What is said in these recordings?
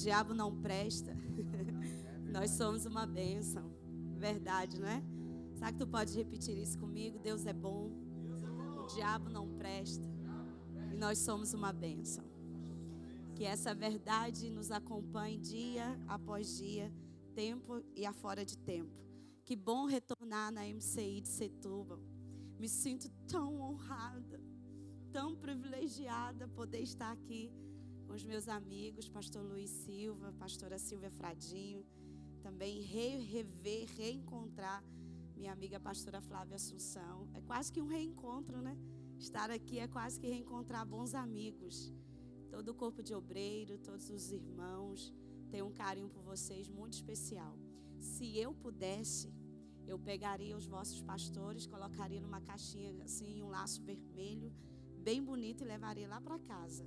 diabo não presta. Nós somos uma bênção. Verdade, não é? Sabe que tu pode repetir isso comigo? Deus é bom. O diabo não presta. E nós somos uma bênção. Que essa verdade nos acompanhe dia após dia, tempo e afora de tempo. Que bom retornar na MCI de Setúbal. Me sinto tão honrada, tão privilegiada poder estar aqui com os meus amigos, pastor Luiz Silva, pastora Silvia Fradinho. Também reencontrar minha amiga pastora Flávia Assunção. É quase que um reencontro, né? Estar aqui é quase que reencontrar bons amigos. Todo o corpo de obreiro, todos os irmãos, tenho um carinho por vocês muito especial. Se eu pudesse, eu pegaria os vossos pastores, colocaria numa caixinha assim, um laço vermelho, bem bonito, e levaria lá para casa.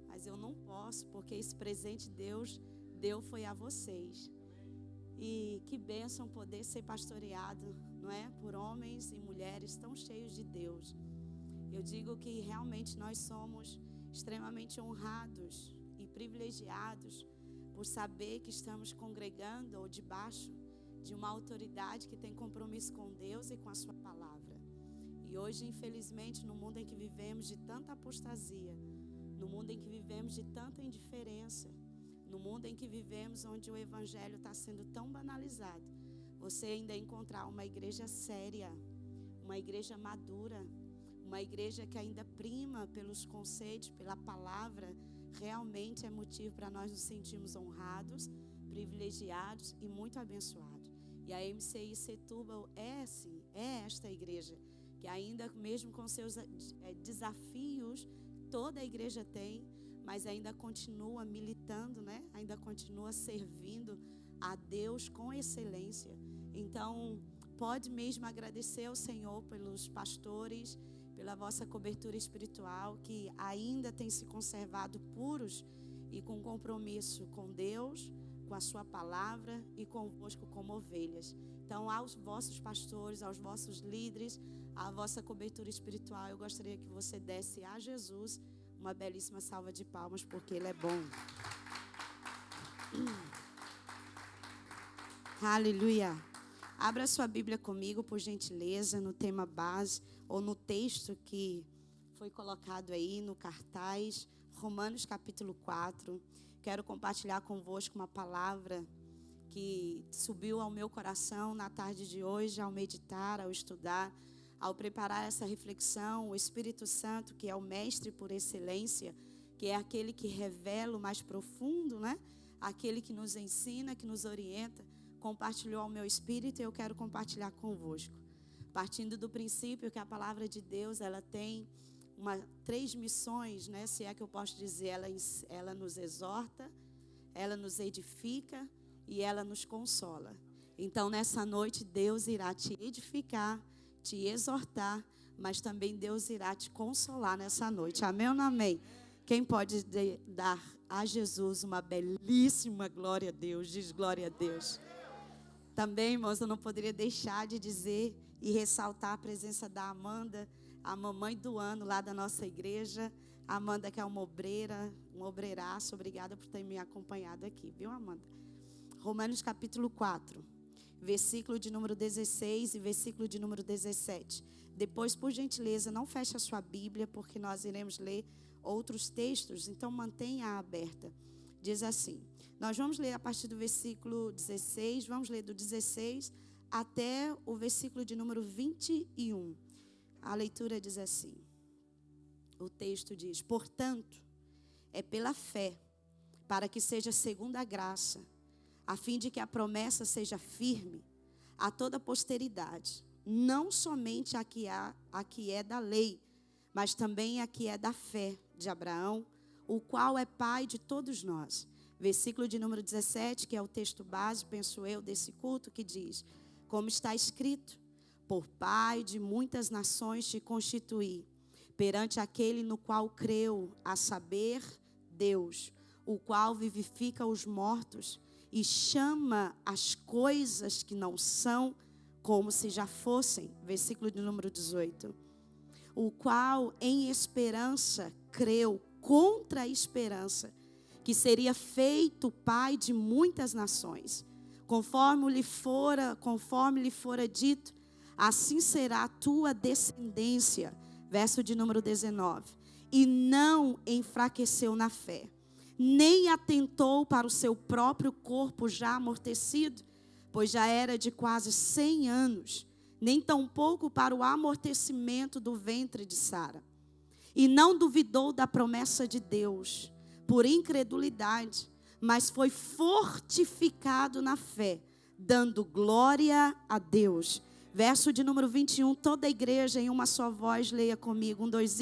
Mas eu não posso, porque esse presente Deus deu foi a vocês. E que bênção poder ser pastoreado, não é? Por homens e mulheres tão cheios de Deus. Eu digo que realmente nós somos extremamente honrados e privilegiados por saber que estamos congregando ou debaixo de uma autoridade que tem compromisso com Deus e com a sua palavra. E hoje, infelizmente, no mundo em que vivemos de tanta apostasia, no mundo em que vivemos de tanta indiferença, no mundo em que vivemos onde o evangelho está sendo tão banalizado, você ainda encontrar uma igreja séria, uma igreja madura, uma igreja que ainda prima pelos conceitos, pela palavra, realmente é motivo para nós nos sentirmos honrados, privilegiados e muito abençoados. E a MCI Setúbal é assim, é esta igreja, que ainda mesmo com seus desafios, toda a igreja tem, mas ainda continua militando, né? Ainda continua servindo a Deus com excelência. Então, pode mesmo agradecer ao Senhor pelos pastores, pela vossa cobertura espiritual, que ainda tem se conservado puros e com compromisso com Deus, com a sua palavra e convosco como ovelhas. Então, aos vossos pastores, aos vossos líderes, à vossa cobertura espiritual, eu gostaria que você desse a Jesus uma belíssima salva de palmas, porque Ele é bom. Aleluia. Abra sua Bíblia comigo, por gentileza, no tema base, ou no texto que foi colocado aí no cartaz, Romanos capítulo 4. Quero compartilhar convosco uma palavra que subiu ao meu coração na tarde de hoje, ao meditar, ao estudar, ao preparar essa reflexão. O Espírito Santo, que é o mestre por excelência, que é aquele que revela o mais profundo, né? Aquele que nos ensina, que nos orienta, compartilhou ao meu espírito, e eu quero compartilhar convosco. Partindo do princípio que a palavra de Deus, ela tem três missões, né? Se é que eu posso dizer, ela nos exorta, ela nos edifica e ela nos consola. Então, nessa noite, Deus irá te edificar, te exortar, mas também Deus irá te consolar nessa noite. Amém ou não amém? Quem pode dar a Jesus uma belíssima glória a Deus? Diz glória a Deus. Também, irmãos, eu não poderia deixar de dizer e ressaltar a presença da Amanda, a mamãe do ano lá da nossa igreja. A Amanda, que é uma obreira, um obreiraço. Obrigada por ter me acompanhado aqui, viu, Amanda? Romanos capítulo 4. Versículo de número 16 e versículo de número 17. Depois, por gentileza, não feche a sua Bíblia, porque nós iremos ler outros textos, então mantenha-a aberta. Diz assim, nós vamos ler a partir do versículo 16, vamos ler do 16 até o versículo de número 21. A leitura diz assim, o texto diz, portanto, é pela fé, para que seja segundo a graça, a fim de que a promessa seja firme a toda posteridade, não somente a que é da lei, mas também a que é da fé de Abraão, o qual é pai de todos nós. Versículo de número 17, que é o texto base, penso eu, desse culto, que diz, como está escrito, por pai de muitas nações te constituí, perante aquele no qual creu, a saber, Deus, o qual vivifica os mortos e chama as coisas que não são como se já fossem. Versículo de número 18. O qual em esperança creu contra a esperança, que seria feito pai de muitas nações. Conforme lhe fora dito, assim será a tua descendência. Verso de número 19. E não enfraqueceu na fé, nem atentou para o seu próprio corpo já amortecido, pois já era de quase 100 anos, nem tampouco para o amortecimento do ventre de Sara. E não duvidou da promessa de Deus, por incredulidade, mas foi fortificado na fé, dando glória a Deus. Verso de número 21, toda a igreja em uma só voz, leia comigo, 1, 2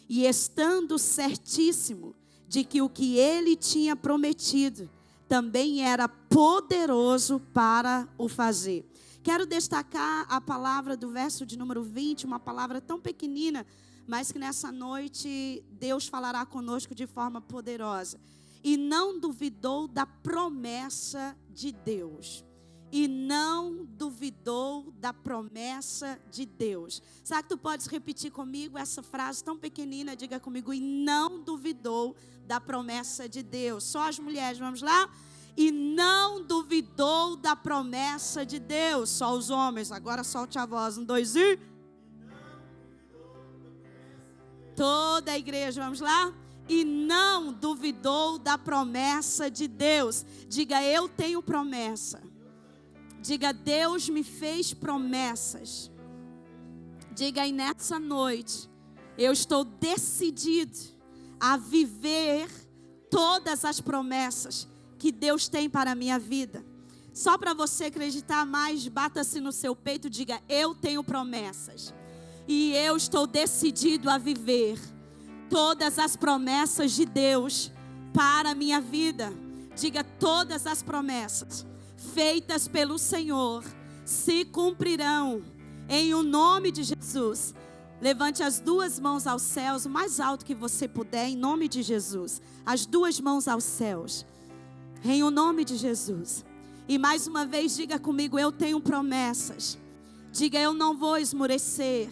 e estando certíssimo de que o que ele tinha prometido também era poderoso para o fazer. Quero destacar a palavra do verso de número 20, uma palavra tão pequenina, mas que nessa noite Deus falará conosco de forma poderosa. E não duvidou da promessa de Deus. E não duvidou da promessa de Deus. Será que tu podes repetir comigo essa frase tão pequenina? Diga comigo, e não duvidou da promessa de Deus. Só as mulheres, vamos lá? E não duvidou da promessa de Deus. Só os homens, agora solte a voz. 1, 2 e... Toda a igreja, vamos lá? E não duvidou da promessa de Deus. Diga, eu tenho promessa. Diga, Deus me fez promessas. Diga aí, nessa noite, eu estou decidido a viver todas as promessas que Deus tem para a minha vida. Só para você acreditar mais, bata-se no seu peito e diga, eu tenho promessas. E eu estou decidido a viver todas as promessas de Deus para a minha vida. Diga, todas as promessas feitas pelo Senhor se cumprirão em o nome de Jesus. Levante as duas mãos aos céus, o mais alto que você puder, em nome de Jesus. As duas mãos aos céus, em o nome de Jesus. E mais uma vez diga comigo, eu tenho promessas. Diga, eu não vou esmorecer.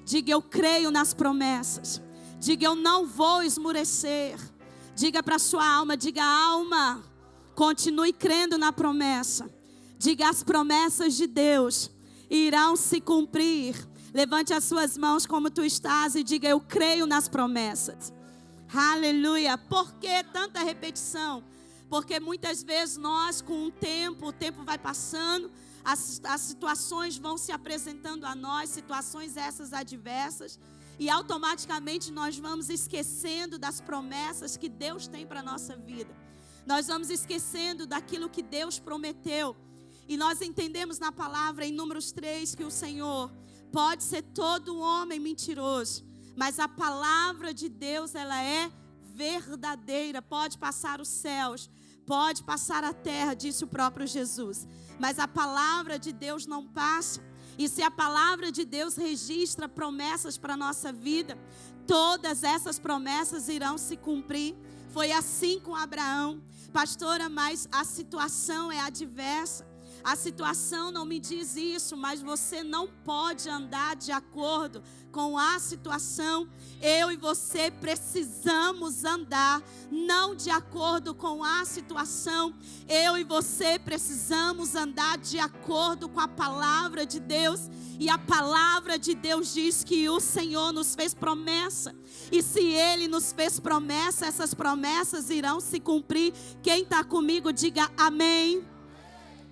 Diga, eu creio nas promessas. Diga, eu não vou esmorecer. Diga para a sua alma, diga, alma, continue crendo na promessa. Diga, as promessas de Deus irão se cumprir. Levante as suas mãos como tu estás e diga, eu creio nas promessas. Aleluia. Por que tanta repetição? Porque muitas vezes nós, com o tempo vai passando, as situações vão se apresentando a nós, situações essas adversas, e automaticamente nós vamos esquecendo das promessas que Deus tem para a nossa vida. Nós vamos esquecendo daquilo que Deus prometeu. E nós entendemos na palavra em Números 3 que o Senhor pode ser todo homem mentiroso, mas a palavra de Deus, ela é verdadeira. Pode passar os céus, pode passar a terra, disse o próprio Jesus, mas a palavra de Deus não passa. E se a palavra de Deus registra promessas para a nossa vida, todas essas promessas irão se cumprir. Foi assim com Abraão. Pastora, mas a situação é adversa. A situação não me diz isso, mas você não pode andar de acordo com a situação. Eu e você precisamos andar não de acordo com a situação. Eu e você precisamos andar de acordo com a palavra de Deus. E a palavra de Deus diz que o Senhor nos fez promessa. E se Ele nos fez promessa, essas promessas irão se cumprir. Quem está comigo, diga amém.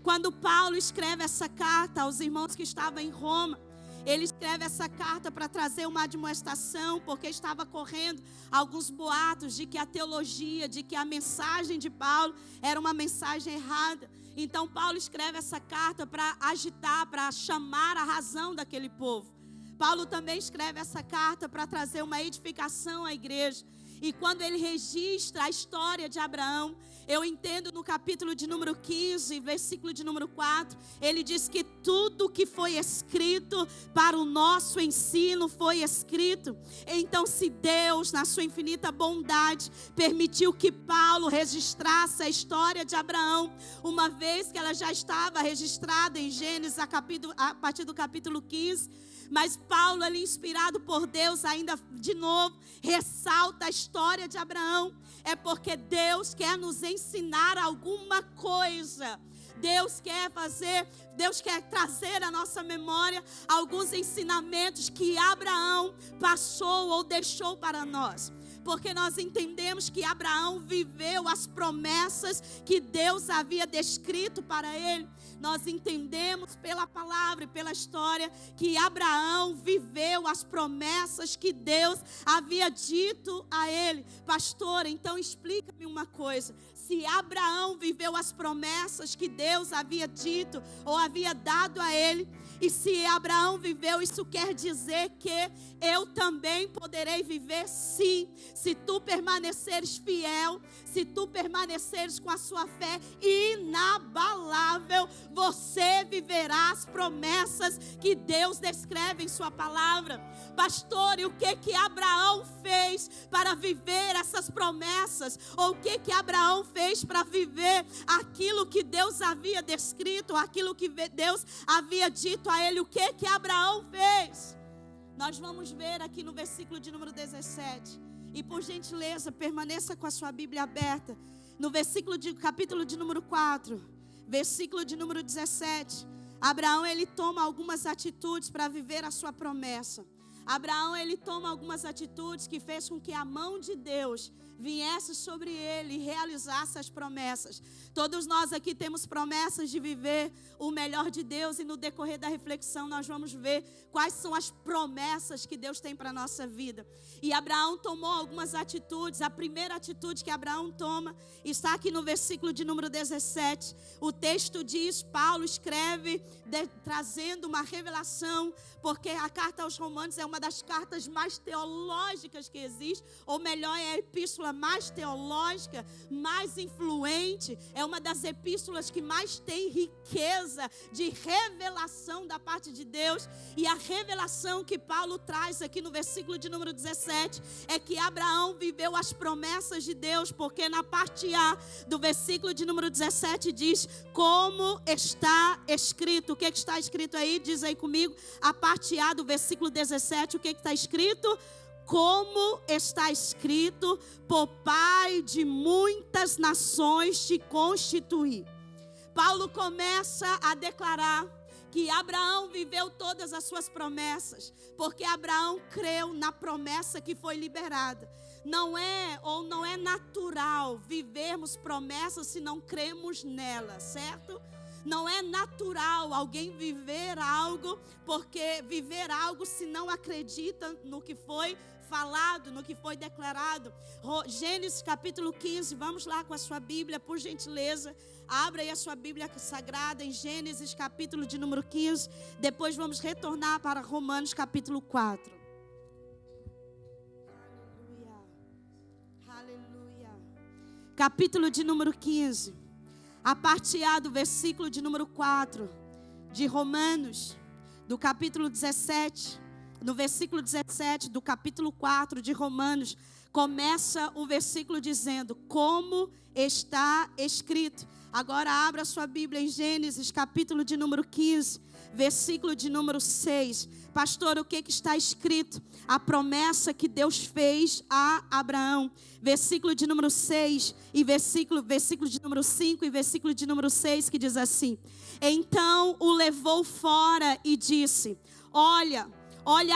Quando Paulo escreve essa carta aos irmãos que estavam em Roma, ele escreve essa carta para trazer uma admoestação, porque estava correndo alguns boatos de que a teologia, de que a mensagem de Paulo era uma mensagem errada. Então Paulo escreve essa carta para agitar, para chamar a razão daquele povo. Paulo também escreve essa carta para trazer uma edificação à igreja. E quando ele registra a história de Abraão, eu entendo no capítulo de número 15, versículo de número 4, ele diz que tudo que foi escrito para o nosso ensino foi escrito. Então, se Deus, na sua infinita bondade, permitiu que Paulo registrasse a história de Abraão, uma vez que ela já estava registrada em Gênesis a partir do capítulo 15, mas Paulo, ali inspirado por Deus, ainda de novo ressalta a história história de Abraão, é porque Deus quer nos ensinar alguma coisa. Deus quer trazer à nossa memória alguns ensinamentos que Abraão passou ou deixou para nós. Porque nós entendemos que Abraão viveu as promessas que Deus havia descrito para ele. Nós entendemos pela palavra e pela história que Abraão viveu as promessas que Deus havia dito a ele. Pastor, então explica-me uma coisa. Se Abraão viveu as promessas que Deus havia dito ou havia dado a ele, e se Abraão viveu, isso quer dizer que eu também poderei viver, sim. Se tu permaneceres fiel, se tu permaneceres com a sua fé inabalável, você viverá as promessas que Deus descreve em sua palavra. Pastor, e o que Abraão fez para viver essas promessas? Ou o que Abraão fez para viver aquilo que Deus havia descrito, aquilo que Deus havia dito a ele? O que Abraão fez? Nós vamos ver aqui no versículo de número 17. E por gentileza, permaneça com a sua Bíblia aberta. No capítulo de número 4, versículo de número 17. Abraão, ele toma algumas atitudes para viver a sua promessa. Abraão, ele toma algumas atitudes que fez com que a mão de Deus viesse sobre ele e realizasse as promessas. Todos nós aqui temos promessas de viver o melhor de Deus, e no decorrer da reflexão nós vamos ver quais são as promessas que Deus tem para a nossa vida. E Abraão tomou algumas atitudes. A primeira atitude que Abraão toma está aqui no versículo de número 17. O texto diz, Paulo escreve trazendo uma revelação, porque a carta aos Romanos é uma das cartas mais teológicas que existe, ou melhor, é a epístola mais teológica, mais influente, é uma das epístolas que mais tem riqueza de revelação da parte de Deus. E a revelação que Paulo traz aqui no versículo de número 17 é que Abraão viveu as promessas de Deus, porque na parte A do versículo de número 17 diz, como está escrito. O que está escrito aí? Diz aí comigo, a parte A do versículo 17, o que está escrito? Como está escrito, por pai de muitas nações te constituí. Paulo começa a declarar que Abraão viveu todas as suas promessas, porque Abraão creu na promessa que foi liberada. Não é natural vivermos promessas se não cremos nela, certo? Não é natural alguém viver algo, porque viver algo se não acredita no que foi falado, no que foi declarado. Gênesis capítulo 15, vamos lá com a sua Bíblia, por gentileza. Abra aí a sua Bíblia sagrada em Gênesis capítulo de número 15. Depois vamos retornar para Romanos capítulo 4. Aleluia. Capítulo de número 15. A parte A do versículo de número 4 de Romanos, do capítulo 17, no versículo 17 do capítulo 4 de Romanos, começa o versículo dizendo, como está escrito. Agora abra sua Bíblia em Gênesis, capítulo de número 15, versículo de número 6. Pastor, o que está escrito? A promessa que Deus fez a Abraão. Versículo de número 6 e versículo de número 5 e versículo de número 6, que diz assim: então o levou fora e disse, olha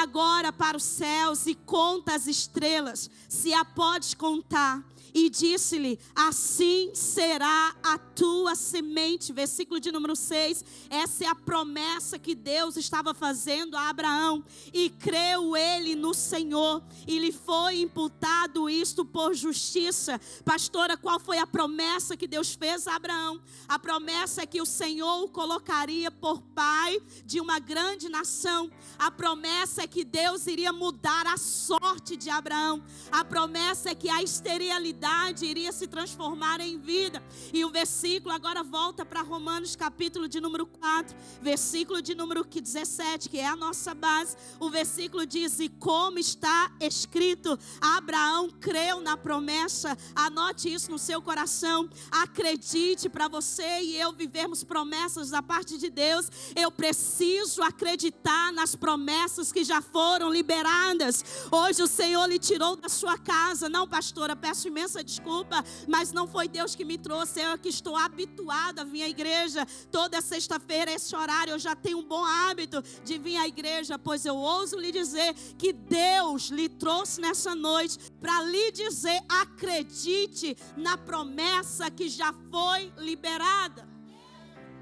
agora para os céus e conta as estrelas, se a podes contar. E disse-lhe, assim será a tua semente. Versículo de número 6. Essa é a promessa que Deus estava fazendo a Abraão. E creu ele no Senhor, e lhe foi imputado isto por justiça. Pastora, qual foi a promessa que Deus fez a Abraão? A promessa é que o Senhor o colocaria por pai de uma grande nação. A promessa é que Deus iria mudar a sorte de Abraão. A promessa é que a esterilidade mortalidade iria se transformar em vida. E o versículo agora volta para Romanos capítulo de número 4, versículo de número 17, que é a nossa base. O versículo diz: e como está escrito, Abraão creu na promessa. Anote isso no seu coração. Acredite, para você e eu vivermos promessas da parte de Deus, eu preciso acreditar nas promessas que já foram liberadas. Hoje o Senhor lhe tirou da sua casa. Não, pastora, peço imensa desculpa, mas não foi Deus que me trouxe. Eu que estou habituado a vir à igreja toda sexta-feira, esse horário. Eu já tenho um bom hábito de vir à igreja, pois eu ouso lhe dizer que Deus lhe trouxe nessa noite para lhe dizer: acredite na promessa que já foi liberada.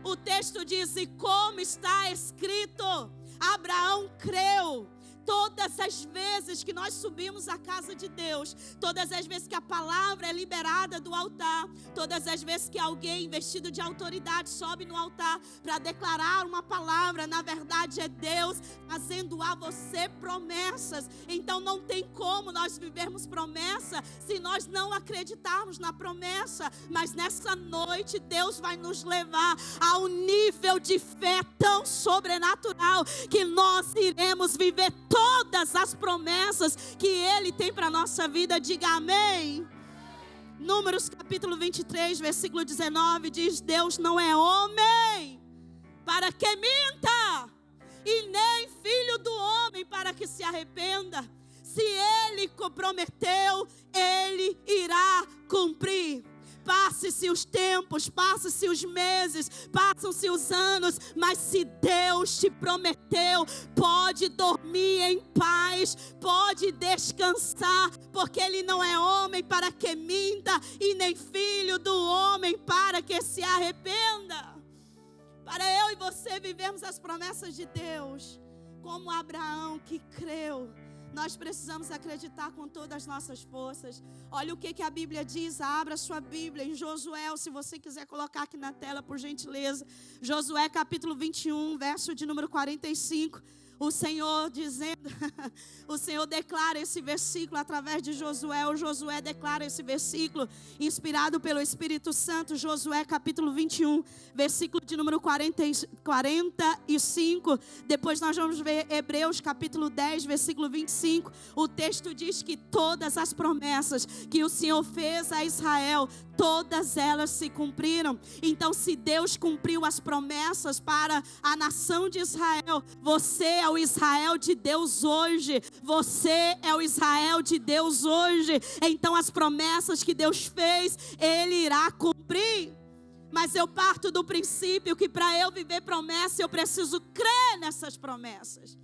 O texto diz: e como está escrito, Abraão creu. Todas as vezes que nós subimos à casa de Deus, todas as vezes que a palavra é liberada do altar, todas as vezes que alguém vestido de autoridade sobe no altar para declarar uma palavra, na verdade é Deus fazendo a você promessas. Então não tem como nós vivermos promessa se nós não acreditarmos na promessa. Mas nessa noite Deus vai nos levar a um nível de fé tão sobrenatural que nós iremos viver todas as promessas que Ele tem para a nossa vida. Diga amém. Números capítulo 23, versículo 19 diz: Deus não é homem para que minta, e nem filho do homem para que se arrependa. Se Ele prometeu, Ele irá cumprir. Passe-se os tempos, passe-se os meses, passam-se os anos, mas se Deus te prometeu, pode dormir em paz, pode descansar, porque Ele não é homem para que minta, e nem filho do homem para que se arrependa. Para eu e você vivermos as promessas de Deus, como Abraão que creu, nós precisamos acreditar com todas as nossas forças. Olha o que a Bíblia diz. Abra sua Bíblia em Josué, se você quiser colocar aqui na tela, por gentileza. Josué capítulo 21, verso de número 45. O Senhor dizendo, o Senhor declara esse versículo através de Josué. O Josué declara esse versículo inspirado pelo Espírito Santo. Josué capítulo 21, versículo de número 45. Depois nós vamos ver Hebreus capítulo 10, versículo 25. O texto diz que todas as promessas que o Senhor fez a Israel, todas elas se cumpriram. Então, se Deus cumpriu as promessas para a nação de Israel, você é o Israel de Deus hoje. Você é o Israel de Deus hoje. Então, as promessas que Deus fez, Ele irá cumprir. Mas eu parto do princípio que para eu viver promessa, eu preciso crer nessas promessas.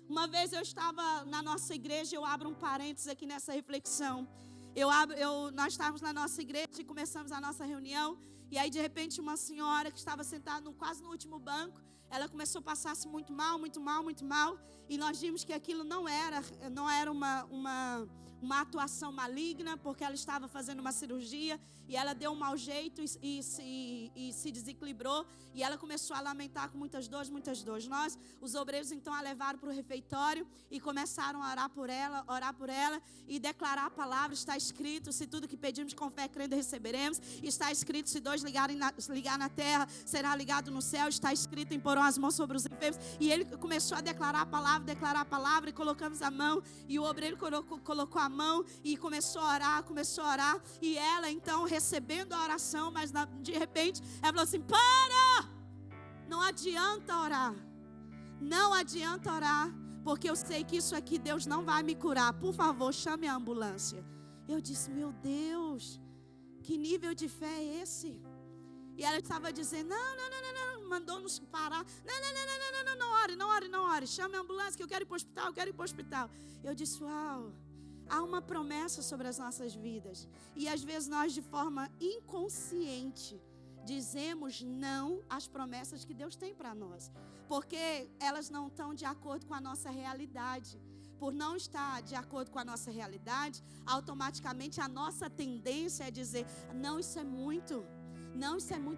Uma vez eu estava na nossa igreja, eu abro um parênteses aqui nessa reflexão. Nós estávamos na nossa igreja e começamos a nossa reunião. E aí de repente uma senhora que estava sentada quase no último banco, ela começou a passar-se muito mal. E nós vimos que aquilo não era uma atuação maligna, porque ela estava fazendo uma cirurgia e ela deu um mau jeito e se desequilibrou. E ela começou a lamentar com muitas dores. Nós, os obreiros, então a levaram para o refeitório e começaram a orar por ela e declarar a palavra. Está escrito: se tudo que pedimos com fé crendo receberemos. Está escrito: se dois ligar na terra, será ligado no céu. Está escrito: imporão as mãos sobre os enfermos. E ele começou a declarar a palavra, e colocamos a mão, e o obreiro colocou a mão e começou a orar, e ela então recebendo a oração, mas de repente ela falou assim: para! Não adianta orar, porque eu sei que isso aqui Deus não vai me curar, por favor, chame a ambulância. Eu disse: meu Deus, que nível de fé é esse? E ela estava dizendo: não, mandou-nos parar. Não ore, chame a ambulância que eu quero ir para o hospital, Eu disse: uau, há uma promessa sobre as nossas vidas. E às vezes nós, de forma inconsciente, dizemos não às promessas que Deus tem para nós, porque elas não estão de acordo com a nossa realidade. Por não estar de acordo com a nossa realidade, automaticamente a nossa tendência é dizer: não, isso é muito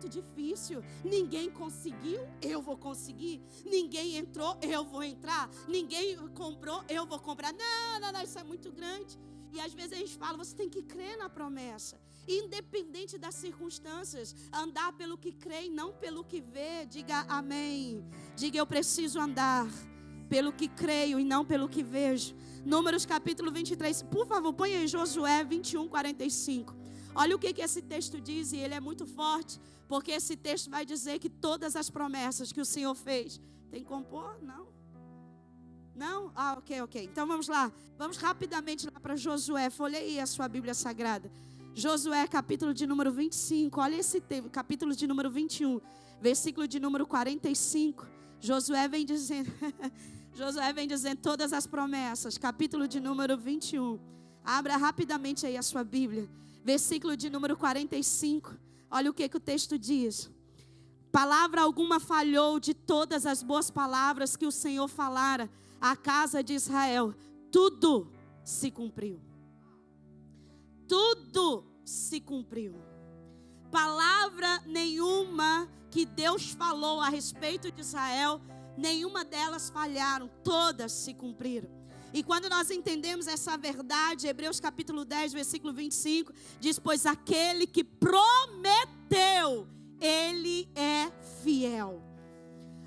difícil. Ninguém conseguiu, eu vou conseguir. Ninguém entrou, eu vou entrar. Ninguém comprou, eu vou comprar. Não, isso é muito grande. E às vezes a gente fala, você tem que crer na promessa. Independente das circunstâncias, andar pelo que crê e não pelo que vê. Diga amém. Diga, eu preciso andar pelo que creio e não pelo que vejo. Números capítulo 23. Por favor, põe aí Josué 21, 45. Olha o que esse texto diz, e ele é muito forte, porque esse texto vai dizer que todas as promessas que o Senhor fez. Tem como pôr? Não? Não? Ah, ok. Então vamos lá. Vamos rapidamente lá para Josué. Folheie a sua Bíblia Sagrada. Josué, capítulo de número 25. Olha esse texto, capítulo de número 21. Versículo de número 45. Josué vem dizendo todas as promessas. Capítulo de número 21. Abra rapidamente aí a sua Bíblia. Versículo de número 45. Olha o que o texto diz. Palavra alguma falhou de todas as boas palavras que o Senhor falara à casa de Israel. Tudo se cumpriu. Tudo se cumpriu. Palavra nenhuma que Deus falou a respeito de Israel, nenhuma delas falharam, todas se cumpriram. E quando nós entendemos essa verdade, Hebreus capítulo 10, versículo 25, diz, pois aquele que prometeu, ele é fiel.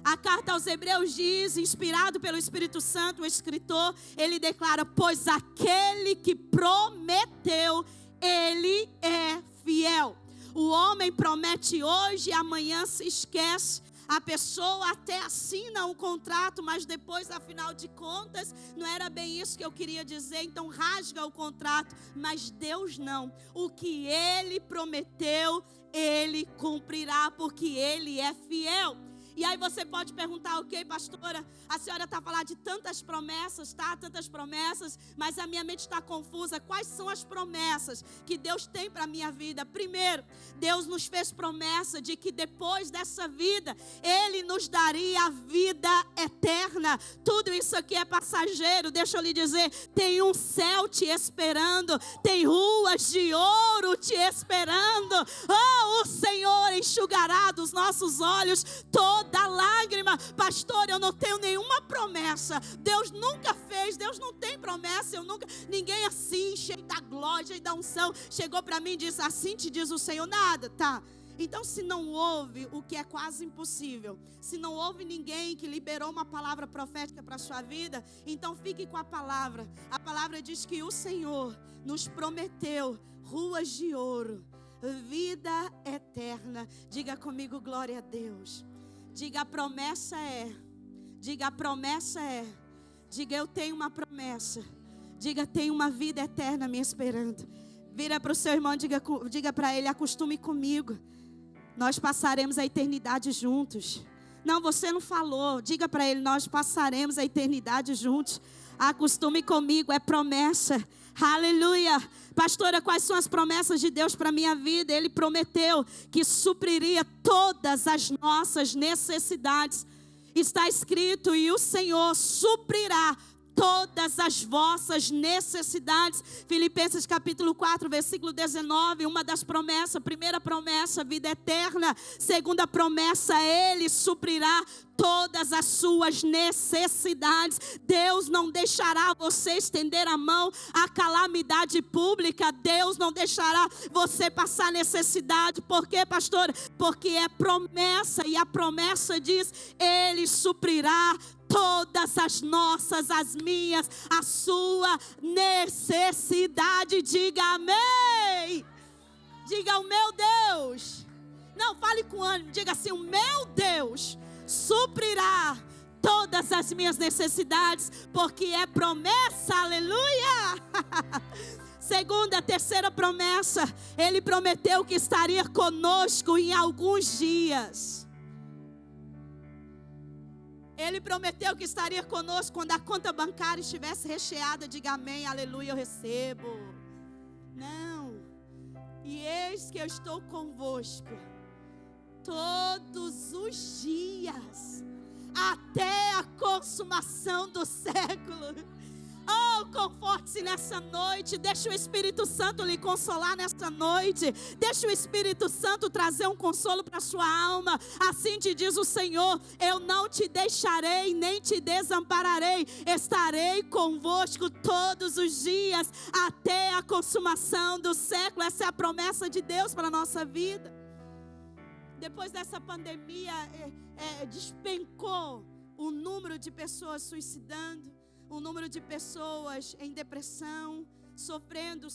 A carta aos Hebreus diz, inspirado pelo Espírito Santo, o escritor, ele declara, pois aquele que prometeu, ele é fiel. O homem promete hoje, amanhã se esquece. A pessoa até assina um contrato, mas depois, afinal de contas, não era bem isso que eu queria dizer, então rasga o contrato. Mas Deus não. O que Ele prometeu, Ele cumprirá, porque Ele é fiel. E aí você pode perguntar, ok, pastora, a senhora está falando de tantas promessas, tá? Tantas promessas, mas a minha mente está confusa. Quais são as promessas que Deus tem para a minha vida? Primeiro, Deus nos fez promessa de que depois dessa vida, Ele nos daria a vida eterna. Tudo isso aqui é passageiro, deixa eu lhe dizer, tem um céu te esperando, tem ruas de ouro te esperando. Oh, o Senhor enxugará dos nossos olhos toda lágrima. Pastor, eu não tenho nenhuma promessa. Deus nunca fez, Deus não tem promessa. Ninguém assim, cheio da glória, cheio da unção, chegou para mim e disse, assim te diz o Senhor, nada, tá? Então, se não houve, o que é quase impossível, se não houve ninguém que liberou uma palavra profética para a sua vida, então fique com a palavra. A palavra diz que o Senhor nos prometeu ruas de ouro, vida eterna. Diga comigo, glória a Deus. Diga, a promessa é. Diga, a promessa é. Diga, eu tenho uma promessa. Diga, tenho uma vida eterna me esperando. Vira para o seu irmão, diga para ele, acostume comigo. Nós passaremos a eternidade juntos. Não, você não falou. Diga para ele, nós passaremos a eternidade juntos. Acostume comigo, é promessa. Aleluia. Pastora, quais são as promessas de Deus para a minha vida? Ele prometeu que supriria todas as nossas necessidades. Está escrito, e o Senhor suprirá todas as vossas necessidades. Filipenses capítulo 4, versículo 19, uma das promessas, primeira promessa, vida eterna. Segunda promessa, Ele suprirá todas as suas necessidades. Deus não deixará você estender a mão à calamidade pública. Deus não deixará você passar necessidade. Por quê, pastor? Porque é promessa, e a promessa diz, Ele suprirá todas as nossas, as minhas, a sua necessidade. Diga amém. Diga o meu Deus. Não, fale com ânimo. Diga assim, o meu Deus suprirá todas as minhas necessidades, porque é promessa, aleluia. Segunda, terceira promessa, Ele prometeu que estaria conosco em alguns dias. Ele prometeu que estaria conosco quando a conta bancária estivesse recheada. Diga amém, aleluia, eu recebo. Não. E eis que eu estou convosco todos os dias, até a consumação do século. Oh, Oh, conforte-se nessa noite. Deixa o Espírito Santo lhe consolar nessa noite. Deixa o Espírito Santo trazer um consolo para a sua alma. Assim te diz o Senhor: eu não te deixarei, nem te desampararei. Estarei convosco todos os dias, até a consumação do século. Essa é a promessa de Deus para a nossa vida. Depois dessa pandemia, despencou o número de pessoas suicidando, o número de pessoas em depressão, sofrendo,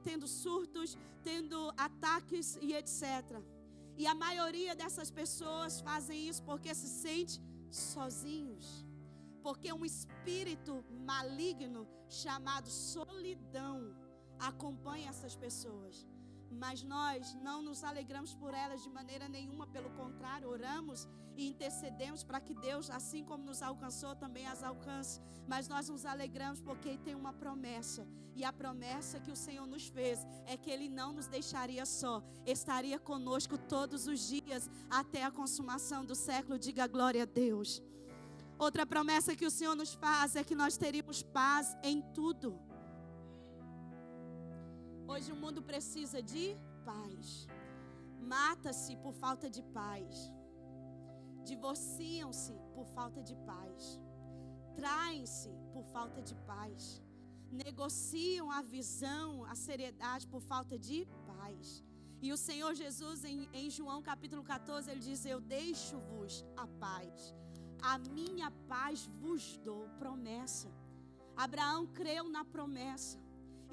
tendo surtos, tendo ataques e etc. E a maioria dessas pessoas fazem isso porque se sente sozinhos. Porque um espírito maligno chamado solidão acompanha essas pessoas. Mas nós não nos alegramos por elas de maneira nenhuma, pelo contrário, oramos e intercedemos para que Deus, assim como nos alcançou, também as alcance. Mas nós nos alegramos porque tem uma promessa, e a promessa que o Senhor nos fez é que Ele não nos deixaria só, estaria conosco todos os dias até a consumação do século. Diga glória a Deus. Outra promessa que o Senhor nos faz é que nós teríamos paz em tudo. Hoje o mundo precisa de paz. Mata-se por falta de paz. Divorciam-se por falta de paz. Traem-se por falta de paz. Negociam a visão, a seriedade por falta de paz. E o Senhor Jesus em João capítulo 14, Ele diz: eu deixo-vos a paz. A minha paz vos dou. Promessa. Abraão creu na promessa.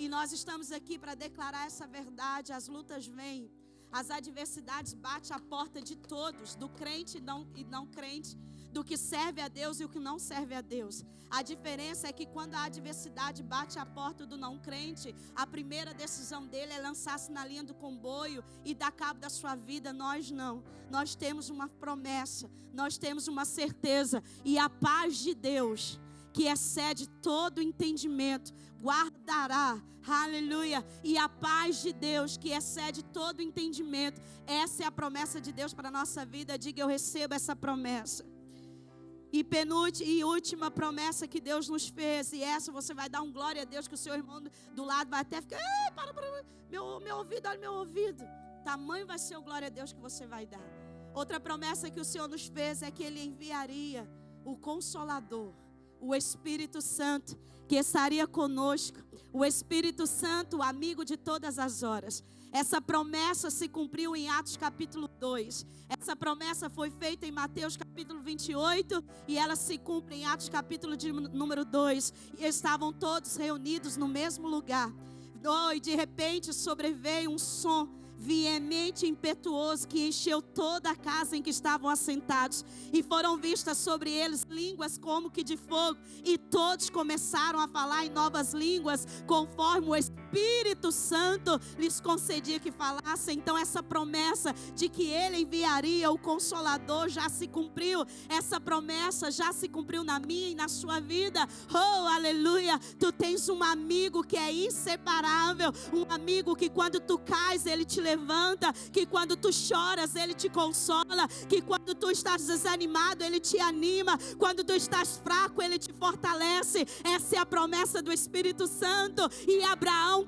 E nós estamos aqui para declarar essa verdade. As lutas vêm, as adversidades batem a porta de todos, do crente e não crente, do que serve a Deus e o que não serve a Deus. A diferença é que quando a adversidade bate a porta do não crente, a primeira decisão dele é lançar-se na linha do comboio e dar cabo da sua vida. Nós não. Nós temos uma promessa, nós temos uma certeza, e a paz de Deus, que excede todo entendimento, guardará, aleluia, e a paz de Deus, que excede todo entendimento, essa é a promessa de Deus para a nossa vida. Diga: eu recebo essa promessa. E última promessa que Deus nos fez, e essa você vai dar um glória a Deus, que o seu irmão do lado vai até ficar: para, meu ouvido, olha meu ouvido. Tamanho vai ser o glória a Deus que você vai dar. Outra promessa que o Senhor nos fez é que Ele enviaria o Consolador, o Espírito Santo, que estaria conosco. O Espírito Santo, o amigo de todas as horas. Essa promessa se cumpriu em Atos capítulo 2. Essa promessa foi feita em Mateus capítulo 28. E ela se cumpre em Atos capítulo número 2. E estavam todos reunidos no mesmo lugar. E de repente sobreveio um som veemente e impetuoso que encheu toda a casa em que estavam assentados, e foram vistas sobre eles línguas como que de fogo, e todos começaram a falar em novas línguas, conforme o Espírito Santo lhes concedia que falassem. Então essa promessa de que Ele enviaria o Consolador já se cumpriu. Essa promessa já se cumpriu na minha e na sua vida. Oh, aleluia! Tu tens um amigo que é inseparável, um amigo que quando tu cais, Ele te levanta, que quando tu choras, Ele te consola, que quando tu estás desanimado, Ele te anima, quando tu estás fraco, Ele te fortalece. Essa é a promessa do Espírito Santo. E Abraão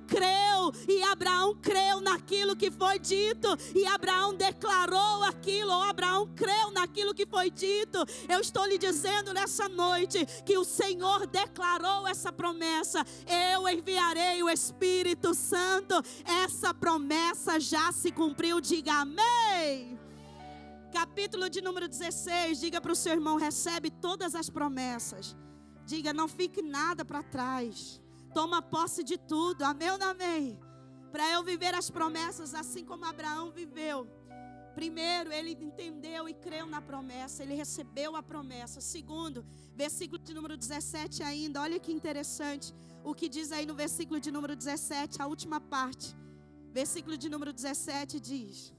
creu naquilo que foi dito, e Abraão declarou aquilo, ou Abraão creu naquilo que foi dito. Eu estou lhe dizendo nessa noite que o Senhor declarou essa promessa: eu enviarei o Espírito Santo. Essa promessa já se cumpriu. Diga amém. Capítulo de número 16, diga para o seu irmão: recebe todas as promessas. Diga: não fique nada para trás. Toma posse de tudo. Amém ou não amém? Para eu viver as promessas assim como Abraão viveu. Primeiro, ele entendeu e creu na promessa. Ele recebeu a promessa. Segundo, versículo de número 17 ainda. Olha que interessante o que diz aí no versículo de número 17, a última parte. Versículo de número 17 diz: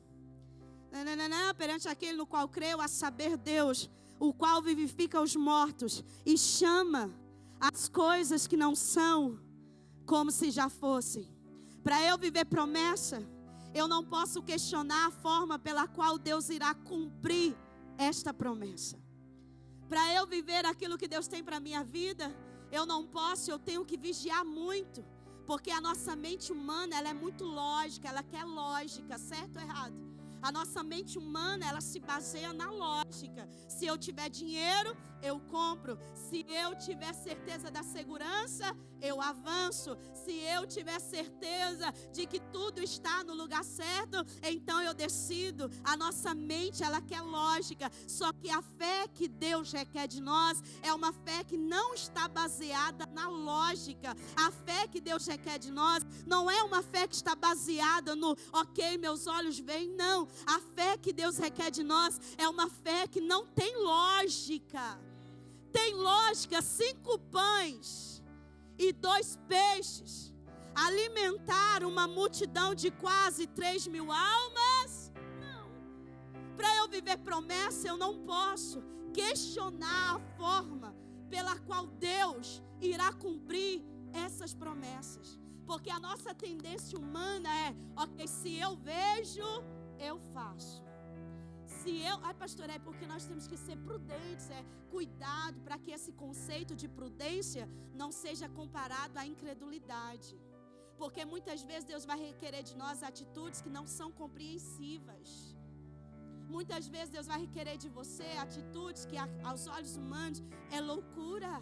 perante aquele no qual creu, a saber Deus, o qual vivifica os mortos e chama as coisas que não são como se já fossem. Para eu viver promessa, eu não posso questionar a forma pela qual Deus irá cumprir esta promessa. Para eu viver aquilo que Deus tem para a minha vida, eu não posso, eu tenho que vigiar muito. Porque a nossa mente humana, ela é muito lógica, ela quer lógica, certo ou errado? A nossa mente humana, ela se baseia na lógica. Se eu tiver dinheiro, eu compro. Se eu tiver certeza da segurança, eu avanço. Se eu tiver certeza de que tudo está no lugar certo, então eu decido. A nossa mente, ela quer lógica. Só que a fé que Deus requer de nós é uma fé que não está baseada na lógica. A fé que Deus requer de nós não é uma fé que está baseada no, ok, meus olhos veem, não. A fé que Deus requer de nós é uma fé que não tem lógica. Tem lógica 5 pães e 2 peixes alimentar uma multidão de quase 3.000 almas? Não. Para eu viver promessa, eu não posso questionar a forma pela qual Deus irá cumprir essas promessas. Porque a nossa tendência humana é, ok, se eu vejo, eu faço. Ai, pastor, é porque nós temos que ser prudentes, cuidado para que esse conceito de prudência não seja comparado à incredulidade. Porque muitas vezes Deus vai requerer de nós atitudes que não são compreensivas. Muitas vezes Deus vai requerer de você atitudes que aos olhos humanos é loucura.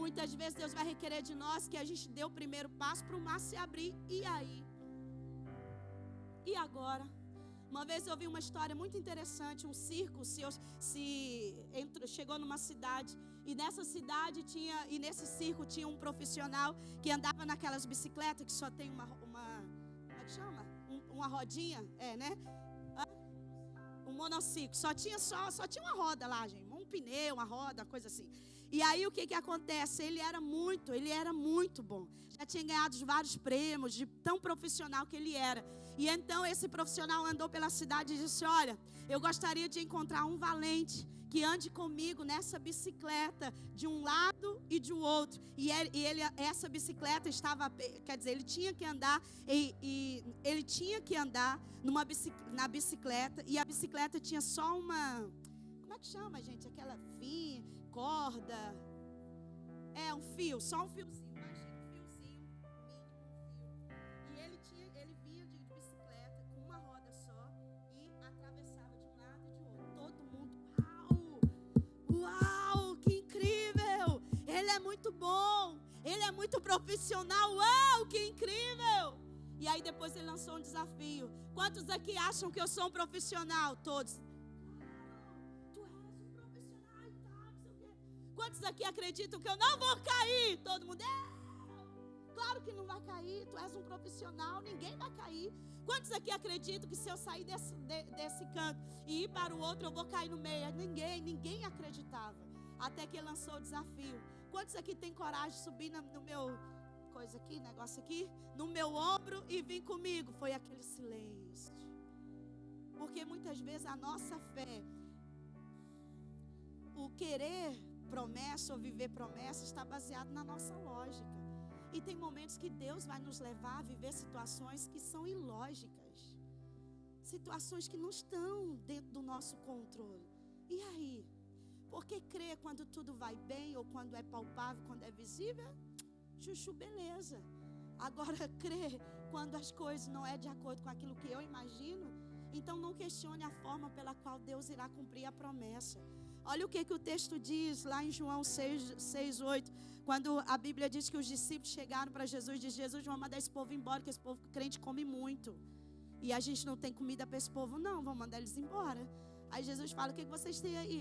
Muitas vezes Deus vai requerer de nós que a gente dê o primeiro passo para o mar se abrir. E aí? E agora? Uma vez eu ouvi uma história muito interessante. Um circo chegou numa cidade. E nessa cidade nesse circo tinha um profissional que andava naquelas bicicletas que só tem como é que chama? Uma rodinha, né? Um monociclo. Só tinha uma roda lá, gente. Um pneu, uma roda, coisa assim. E aí o que acontece? Ele era muito bom. Já tinha ganhado vários prêmios, de tão profissional que ele era. E então esse profissional andou pela cidade e disse, olha, eu gostaria de encontrar um valente que ande comigo nessa bicicleta de um lado e de outro. Essa bicicleta ele tinha que andar ele tinha que andar na bicicleta, e a bicicleta tinha só uma, como é que chama, gente? Aquela fio, corda, um fio, só um fiozinho, imagina um fiozinho, mínimo, um fio. E ele vinha de bicicleta com uma roda só e atravessava de um lado e de outro. Todo mundo, uau, que incrível! Ele é muito bom, ele é muito profissional, uau, que incrível! E aí depois ele lançou um desafio. Quantos aqui acham que eu sou um profissional? Todos. Tu és um profissional e tal, não sei o quê. Quantos aqui acreditam que eu não vou cair? Todo mundo, claro que não vai cair. Tu és um profissional, ninguém vai cair. Quantos aqui acreditam que se eu sair desse canto e ir para o outro, eu vou cair no meio? Ninguém acreditava. Até que ele lançou o desafio. Quantos aqui tem coragem de subir no meu... coisa aqui, negócio aqui, no meu ombro e vir comigo? Foi aquele silêncio. Porque muitas vezes a nossa fé, o querer promessa ou viver promessa está baseado na nossa lógica. E tem momentos que Deus vai nos levar a viver situações que são ilógicas. Situações que não estão dentro do nosso controle. E aí? Porque crer quando tudo vai bem ou quando é palpável, quando é visível? Chuchu, beleza. Agora crer quando as coisas não é de acordo com aquilo que eu imagino, então não questione a forma pela qual Deus irá cumprir a promessa. Olha o que o texto diz lá em João 6:8, quando a Bíblia diz que os discípulos chegaram para Jesus e disseram, Jesus, vamos mandar esse povo embora, que esse povo crente come muito. E a gente não tem comida para esse povo, não, vamos mandar eles embora. Aí Jesus fala, o que vocês têm aí?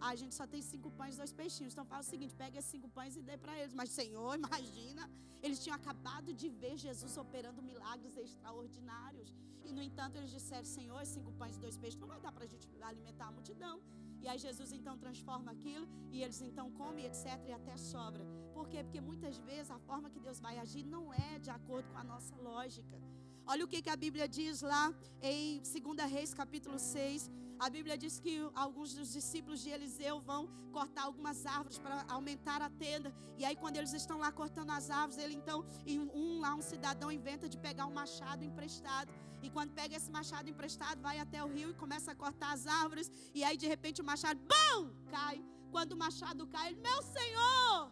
A gente só tem 5 pães e 2 peixinhos. Então fala o seguinte, pega esses 5 pães e dê para eles. Mas Senhor, imagina, eles tinham acabado de ver Jesus operando milagres extraordinários. E no entanto eles disseram, Senhor, 5 pães e 2 peixes não vai dar para a gente alimentar a multidão. E aí Jesus então transforma aquilo e eles então comem, etc. E até sobra. Por quê? Porque muitas vezes a forma que Deus vai agir não é de acordo com a nossa lógica. Olha o que a Bíblia diz lá em 2 Reis capítulo 6. A Bíblia diz que alguns dos discípulos de Eliseu vão cortar algumas árvores para aumentar a tenda. E aí quando eles estão lá cortando as árvores, um cidadão inventa de pegar um machado emprestado. E quando pega esse machado emprestado, vai até o rio e começa a cortar as árvores. E aí de repente o machado, BAM! Cai. Quando o machado cai, ele, meu Senhor!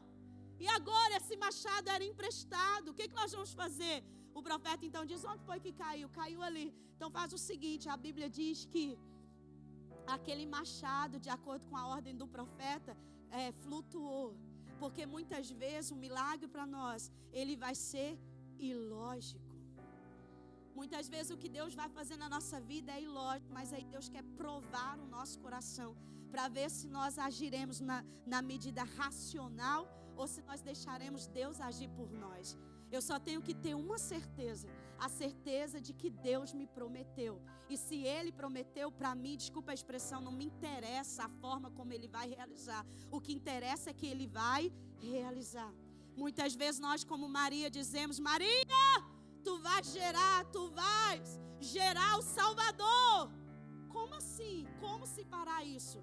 E agora esse machado era emprestado. O que nós vamos fazer? O profeta então diz, onde foi que caiu? Caiu ali. Então faz o seguinte, a Bíblia diz que aquele machado, de acordo com a ordem do profeta, flutuou. Porque muitas vezes o milagre para nós, ele vai ser ilógico. Muitas vezes o que Deus vai fazer na nossa vida é ilógico, mas aí Deus quer provar o nosso coração, para ver se nós agiremos na medida racional, ou se nós deixaremos Deus agir por nós. Eu só tenho que ter uma certeza, a certeza de que Deus me prometeu. E se Ele prometeu para mim, desculpa a expressão, não me interessa a forma como Ele vai realizar. O que interessa é que Ele vai realizar. Muitas vezes nós, como Maria, dizemos, Maria, tu vais gerar o Salvador. Como assim? Como se fará isso?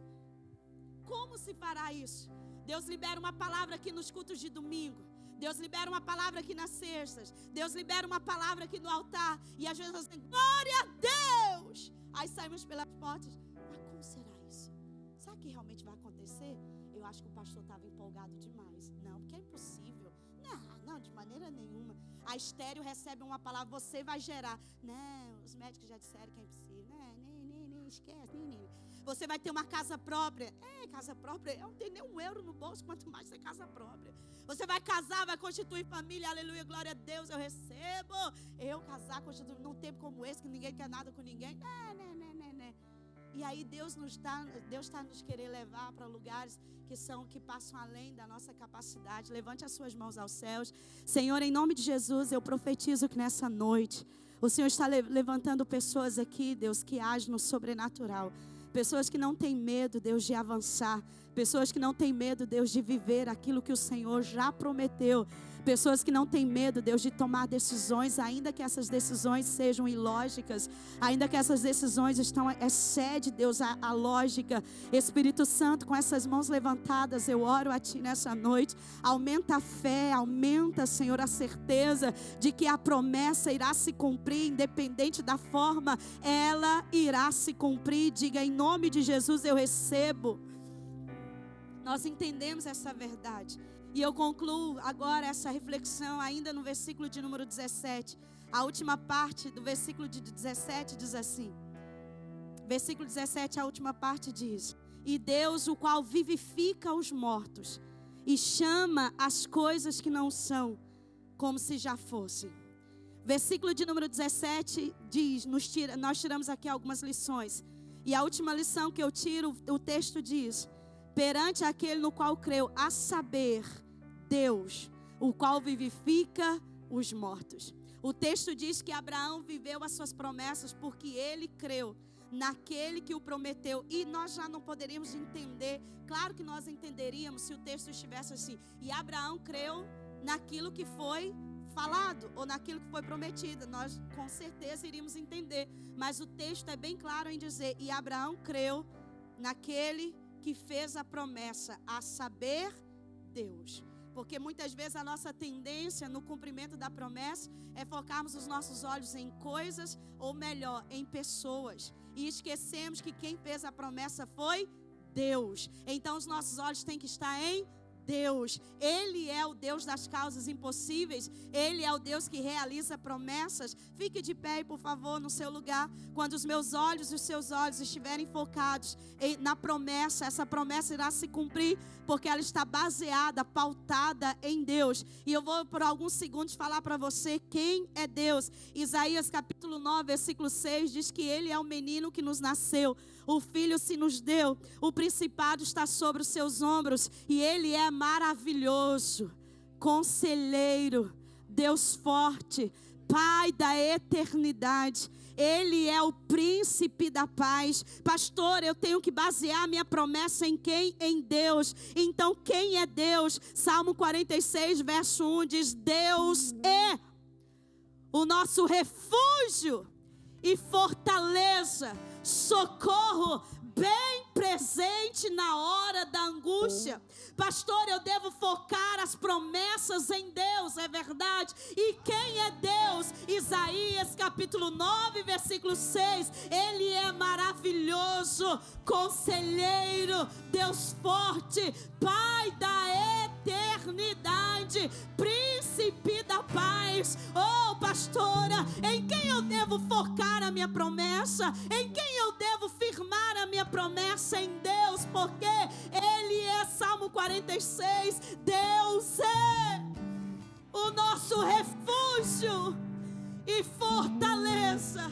Como se fará isso? Deus libera uma palavra aqui nos cultos de domingo. Deus libera uma palavra aqui nas sextas. Deus libera uma palavra aqui no altar. E às vezes nós dizemos, glória a Deus. Aí saímos pelas portas. Mas como será isso? Será que realmente vai acontecer? Eu acho que o pastor estava empolgado demais. Não, porque é impossível. Não, de maneira nenhuma. A estéreo recebe uma palavra, você vai gerar. Não, os médicos já disseram que é impossível. Nem esquece, nem. Você vai ter uma casa própria. Casa própria, eu não tenho nem €1 no bolso, quanto mais ter casa própria. Você vai casar, vai constituir família, aleluia, glória a Deus, eu recebo. Eu casar, constituir, num tempo como esse, que ninguém quer nada com ninguém. E aí Deus está nos querer levar para lugares que passam além da nossa capacidade. Levante as suas mãos aos céus. Senhor, em nome de Jesus, eu profetizo que nessa noite o Senhor está levantando pessoas aqui, Deus, que agem no sobrenatural. Pessoas que não têm medo, Deus, de avançar. Pessoas que não têm medo, Deus, de viver aquilo que o Senhor já prometeu. Pessoas que não têm medo, Deus, de tomar decisões, ainda que essas decisões sejam ilógicas, ainda que essas decisões excede, Deus, a lógica. Espírito Santo, com essas mãos levantadas, eu oro a Ti nessa noite. Aumenta a fé, aumenta, Senhor, a certeza de que a promessa irá se cumprir, independente da forma, ela irá se cumprir. Diga, em nome de Jesus eu recebo. Nós entendemos essa verdade. E eu concluo agora essa reflexão ainda no versículo de número 17. A última parte do versículo de 17 diz assim. Versículo 17, a última parte diz: e Deus, o qual vivifica os mortos e chama as coisas que não são como se já fossem. Versículo de número 17 diz, nós tiramos aqui algumas lições. E a última lição que eu tiro, o texto diz: perante aquele no qual creu, a saber, Deus, o qual vivifica os mortos. O texto diz que Abraão viveu as suas promessas porque ele creu naquele que o prometeu. E nós já não poderíamos entender, claro que nós entenderíamos se o texto estivesse assim: e Abraão creu naquilo que foi falado, ou naquilo que foi prometido. Nós com certeza iríamos entender. Mas o texto é bem claro em dizer: e Abraão creu naquele que fez a promessa, a saber, Deus. Porque muitas vezes a nossa tendência no cumprimento da promessa é focarmos os nossos olhos em coisas, ou melhor, em pessoas. E esquecemos que quem fez a promessa foi Deus. Então os nossos olhos têm que estar em Deus. Ele é o Deus das causas impossíveis. Ele é o Deus que realiza promessas. Fique de pé, por favor, no seu lugar. Quando os meus olhos e os seus olhos estiverem focados na promessa, essa promessa irá se cumprir, porque ela está baseada, pautada em Deus. E eu vou por alguns segundos falar para você quem é Deus. Isaías capítulo 9, versículo 6 diz que Ele é o menino que nos nasceu, o filho se nos deu, o principado está sobre os seus ombros, e Ele é maravilhoso, conselheiro, Deus forte, Pai da eternidade. Ele é o príncipe da paz. Pastor, eu tenho que basear minha promessa em quem? Em Deus. Então quem é Deus? Salmo 46, verso 1 diz: Deus é o nosso refúgio e fortaleza, socorro bem presente na hora da angústia. Pastor, eu devo focar as promessas em Deus, é verdade. E quem é Deus? Isaías capítulo 9, versículo 6. Ele é maravilhoso, conselheiro, Deus forte, Pai da eternidade. saúde, príncipe da paz. Oh, pastora, em quem eu devo focar a minha promessa? Em quem eu devo firmar a minha promessa? Em Deus, porque Ele é, Salmo 46, Deus é o nosso refúgio e fortaleza,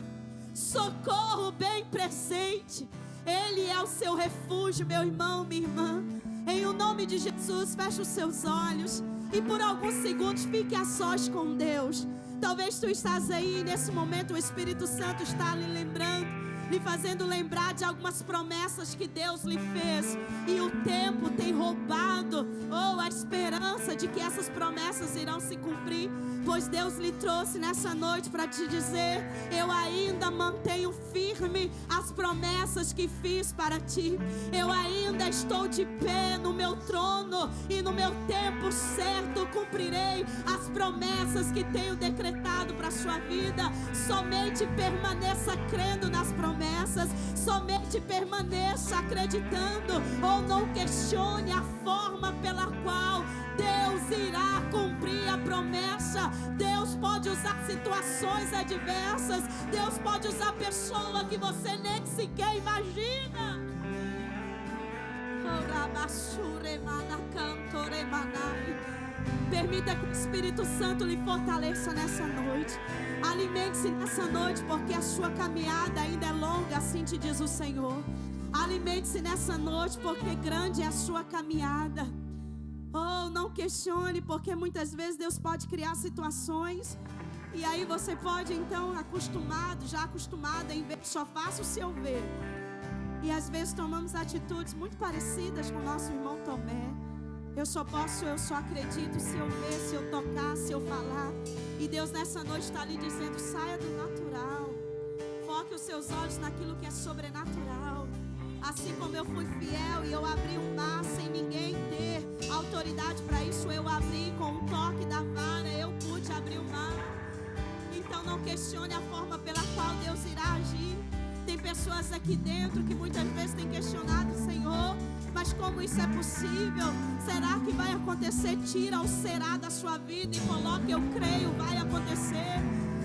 socorro bem presente. Ele é o seu refúgio, meu irmão, minha irmã. Em o nome de Jesus, feche os seus olhos e por alguns segundos fique a sós com Deus. Talvez tu estás aí, nesse momento o Espírito Santo está lhe lembrando, lhe fazendo lembrar de algumas promessas que Deus lhe fez, e o tempo tem roubado a esperança de que essas promessas irão se cumprir. Pois Deus lhe trouxe nessa noite para te dizer: eu ainda mantenho firme as promessas que fiz para ti. Eu ainda estou de pé no meu trono e no meu tempo certo cumprirei as promessas que tenho decretado para a sua vida. Somente permaneça crendo nas promessas, somente permaneça acreditando, ou não questione a forma pela qual Deus irá cumprir a promessa. Deus pode usar situações adversas, Deus pode usar pessoa que você nem sequer imagina. Permita que o Espírito Santo lhe fortaleça nessa noite. Alimente-se nessa noite, porque a sua caminhada ainda é longa, assim te diz o Senhor. Alimente-se nessa noite, porque grande é a sua caminhada. Oh, não questione, porque muitas vezes Deus pode criar situações e aí você pode então, já acostumado, em ver, só faça o seu ver. E às vezes tomamos atitudes muito parecidas com o nosso irmão Tomé. Eu só acredito se eu ver, se eu tocar, se eu falar. E Deus nessa noite está lhe dizendo: saia do natural, foque os seus olhos naquilo que é sobrenatural. Assim como eu fui fiel e eu abri um mar sem ninguém ter autoridade para isso, eu abri com um toque da vara, eu pude abrir o mar. Então não questione a forma pela qual Deus irá agir. Tem pessoas aqui dentro que muitas vezes têm questionado: Senhor, mas como isso é possível? Será que vai acontecer? Tira o será da sua vida e coloque eu creio, vai acontecer.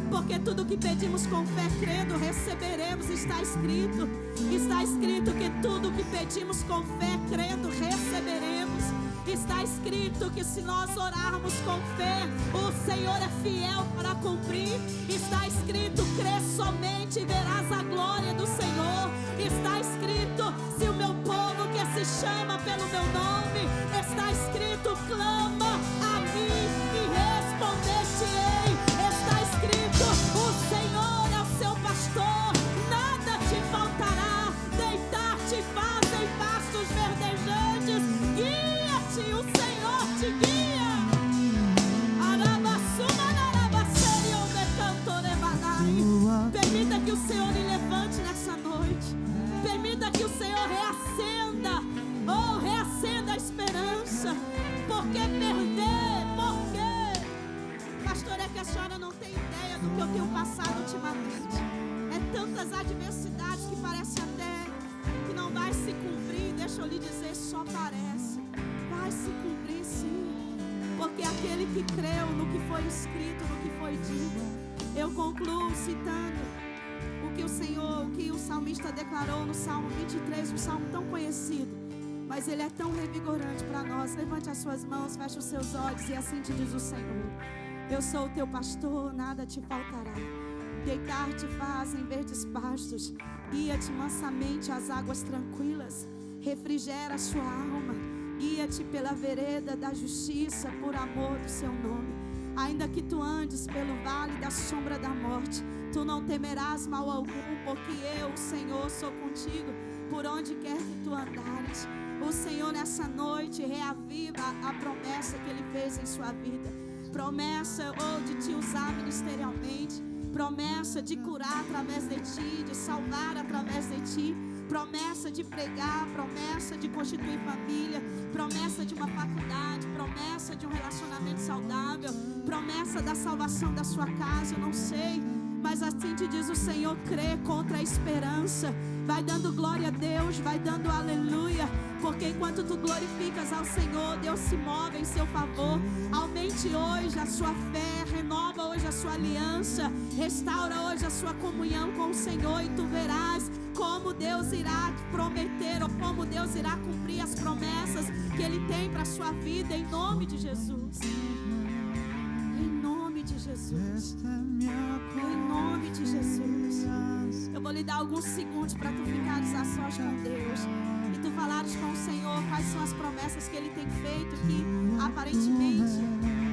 Porque tudo que pedimos com fé, crendo, receberemos. Está escrito que tudo que pedimos com fé, crendo, receberemos. Está escrito que se nós orarmos com fé, o Senhor é fiel para cumprir. Está escrito: crê somente e verás a glória do Senhor. Está escrito: se o meu povo que se chama pelo meu nome, está escrito: clama a mim e responder-te-ei. Está escrito: o Senhor é o seu pastor, nada te faltará. Deitar-te faz em pastos verdejantes, guia-te, o Senhor te guia. Permita que o Senhor lhe levante nessa noite. Permita que o Senhor reacenda a esperança. Porque perder, pastor, é que a senhora não tem ideia do que eu tenho passado ultimamente. É tantas adversidades que parece até que não vai se cumprir. Deixa eu lhe dizer, só parece. Vai se cumprir sim. Porque aquele que creu no que foi escrito, no que foi dito. Eu concluo citando o que o salmista declarou no Salmo 23, um salmo tão conhecido, mas ele é tão revigorante para nós. Levante as suas mãos, feche os seus olhos e assim te diz o Senhor: eu sou o teu pastor, nada te faltará. Deitar-te faz em verdes pastos, guia-te mansamente às águas tranquilas, refrigera a sua alma, guia-te pela vereda da justiça, por amor do seu nome. Ainda que tu andes pelo vale da sombra da morte, tu não temerás mal algum, porque eu, o Senhor, sou contigo, por onde quer que tu andares. O Senhor nessa noite reaviva a promessa que Ele fez em sua vida. Promessa de te usar ministerialmente, promessa de curar através de ti, de salvar através de ti, promessa de pregar, promessa de constituir família, promessa de uma faculdade, promessa de um relacionamento saudável, promessa da salvação da sua casa. Eu não sei, mas assim te diz o Senhor: crê contra a esperança, Vai dando glória a Deus, vai dando aleluia. Porque enquanto tu glorificas ao Senhor, Deus se move em seu favor. Aumente hoje a sua fé, renova hoje a sua aliança, restaura hoje a sua comunhão com o Senhor, e tu verás como Deus irá prometer, ou como Deus irá cumprir as promessas que Ele tem para a sua vida, em nome de Jesus. Em nome de Jesus. Em nome de Jesus. Eu vou lhe dar alguns segundos para tu ficares a sós com Deus e tu falares com o Senhor quais são as promessas que Ele tem feito, que aparentemente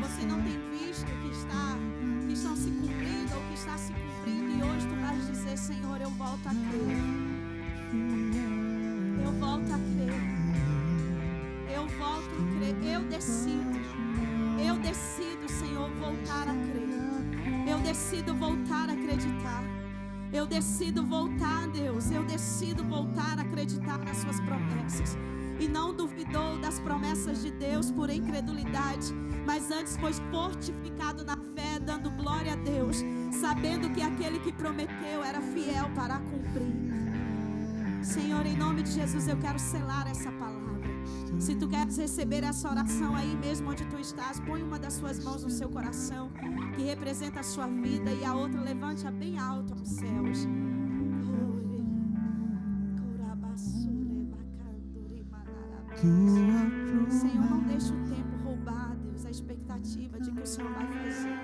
você não tem visto que estão se cumprindo ou que está se cumprindo, e hoje tu vais dizer: Senhor, eu volto a crer. Eu volto a crer. Eu volto a crer. Eu decido, Senhor, voltar a crer. Eu decido voltar a acreditar. Eu decido voltar, Deus. Eu decido voltar a acreditar nas suas promessas. E não duvidou das promessas de Deus por incredulidade, mas antes foi fortificado na fé, dando glória a Deus, sabendo que aquele que prometeu era fiel para cumprir. Senhor, em nome de Jesus, eu quero selar essa palavra. Se tu queres receber essa oração aí mesmo onde tu estás, põe uma das suas mãos no seu coração, que representa a sua vida, e a outra levante-a bem alto aos céus. Senhor, não deixe o tempo roubar, Deus, a expectativa de que o Senhor vai fazer.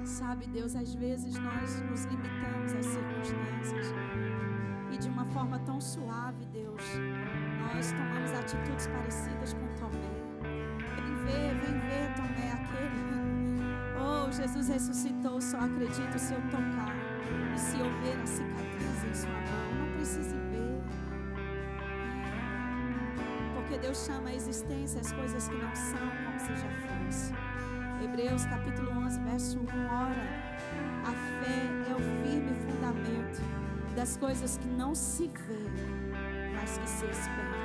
Sabe, Deus, às vezes nós nos limitamos às circunstâncias e de uma forma tão suave, Deus, nós tomamos atitudes parecidas com Tomé. Vem ver, Tomé, aquele. Oh, Jesus ressuscitou, só acredito se eu tocar e se eu ver a cicatriz em sua mão. Não precise ver. Porque Deus chama a existência as coisas que não são como se já fosse. Hebreus capítulo 11, verso 1. Ora, a fé é o firme fundamento das coisas que não se vê, mas que se esperam.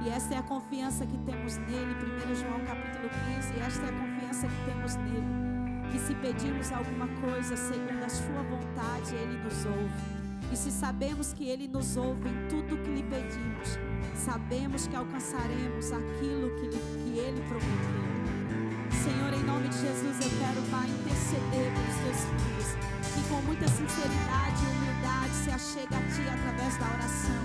E esta é a confiança que temos nele. 1 João capítulo 15. E esta é a confiança que temos nele, que se pedimos alguma coisa segundo a sua vontade, Ele nos ouve. E se sabemos que Ele nos ouve em tudo que lhe pedimos, sabemos que alcançaremos aquilo que Ele prometeu. Senhor, em nome de Jesus, eu quero, Pai, interceder pelos teus filhos, que com muita sinceridade e humildade se achega a Ti através da oração.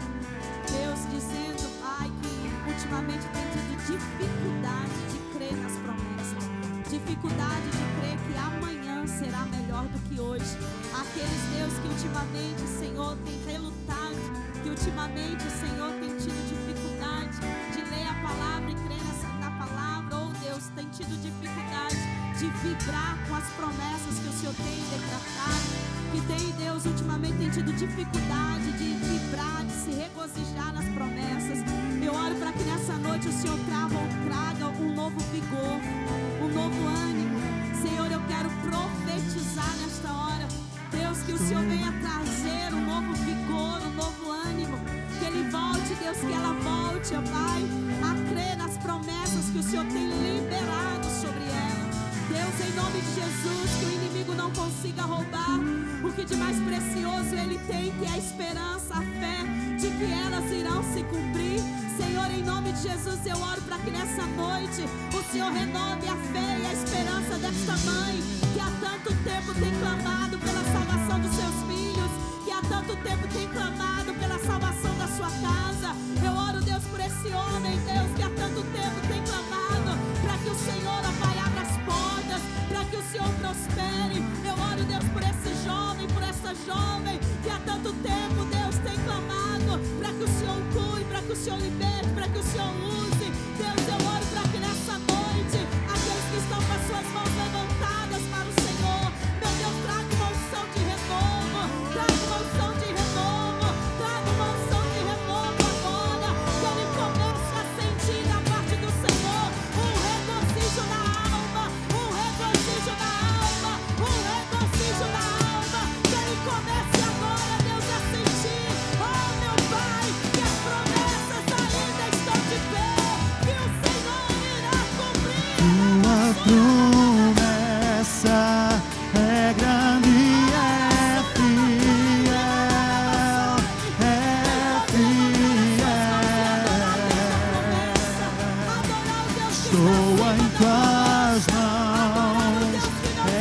Deus, dizendo, Pai, que ultimamente tem tido dificuldade de crer nas promessas, dificuldade de crer que amanhã será melhor do que hoje. Aqueles, Deus, que ultimamente, Senhor, tem relutado, que ultimamente, Senhor, tem tido dificuldade de ler a palavra e crer na palavra, ou Deus, tem tido dificuldade de vibrar com as promessas que o Senhor tem decretado, que tem, Deus, ultimamente tem tido dificuldade de vibrar, de se regozijar nas promessas. Eu oro para que nessa noite o Senhor traga um novo vigor, um novo ânimo. Senhor, eu quero profetizar nesta hora, Deus, que o Senhor venha trazer um novo vigor, um novo ânimo, que Ele volte, Deus, que ela volte, ó Pai, a crer nas promessas que o Senhor tem liberado sobre ela. Deus, em nome de Jesus, que o inimigo não consiga roubar o que de mais precioso ele tem, que é a esperança, a fé de que elas irão se cumprir. Senhor, em nome de Jesus, eu oro para que nessa noite o Senhor renove a fé e a esperança desta mãe, que há tanto tempo tem clamado pela salvação dos seus filhos, que há tanto tempo tem clamado pela salvação da sua casa. Eu oro, Deus, por esse homem, Deus, que há tanto tempo tem clamado para que o Senhor, ó Pai, abra as portas, para que o Senhor prospere. Eu oro, Deus, por esse jovem, por essa jovem, que há tanto tempo, Deus, tem clamado para que o Senhor cure, para que o Senhor liberte, para que o Senhor use. Deus, eu oro para que nessa noite, aqueles que estão com as suas mãos levantadas para o Senhor, meu Deus, traga uma unção de renovo, traga uma unção de renovo, traga uma unção de renovo agora, que Ele comece estou em tuas mãos.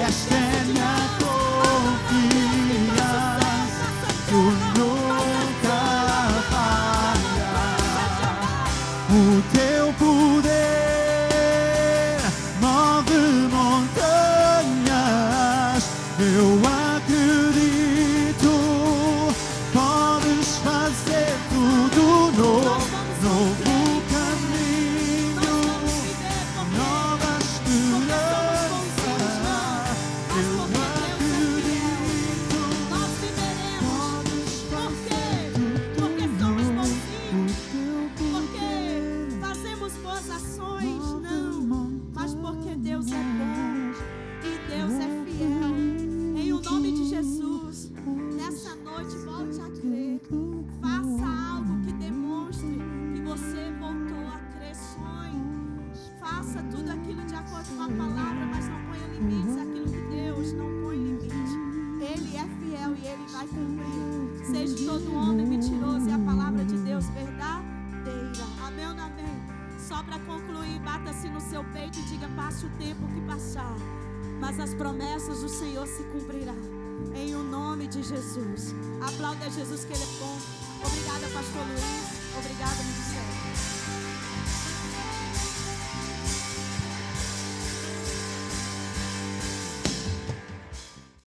Esta é minha confiança, tu nunca falhas. O teu poder move montanhas. Eu acredito, podes fazer tudo novo. Novo caminho, nova esperança. Eu acredito, Nós viveremos. Por quê? Porque somos bonzinhos. Porque fazemos boas ações. Não. Mas porque Deus é bom. E Deus é fiel. Em o nome de Jesus. Nessa noite, volte a crer. Faça algo que demonstre que você voltou a crer. Sonhe. Faça tudo aquilo de acordo com a palavra, mas não ponha limites. Aquilo que Deus não põe limite. Ele é fiel e Ele vai cumprir. Seja todo homem mentiroso e a palavra de Deus verdadeira. Amém ou não amém? Só para concluir, bata-se no seu peito e diga: passe o tempo que passar, mas as promessas do Senhor se cumprirão. Em o nome de Jesus. Aplauda Jesus, que Ele é bom. Obrigada, pastor Luiz. Obrigada, Ministério.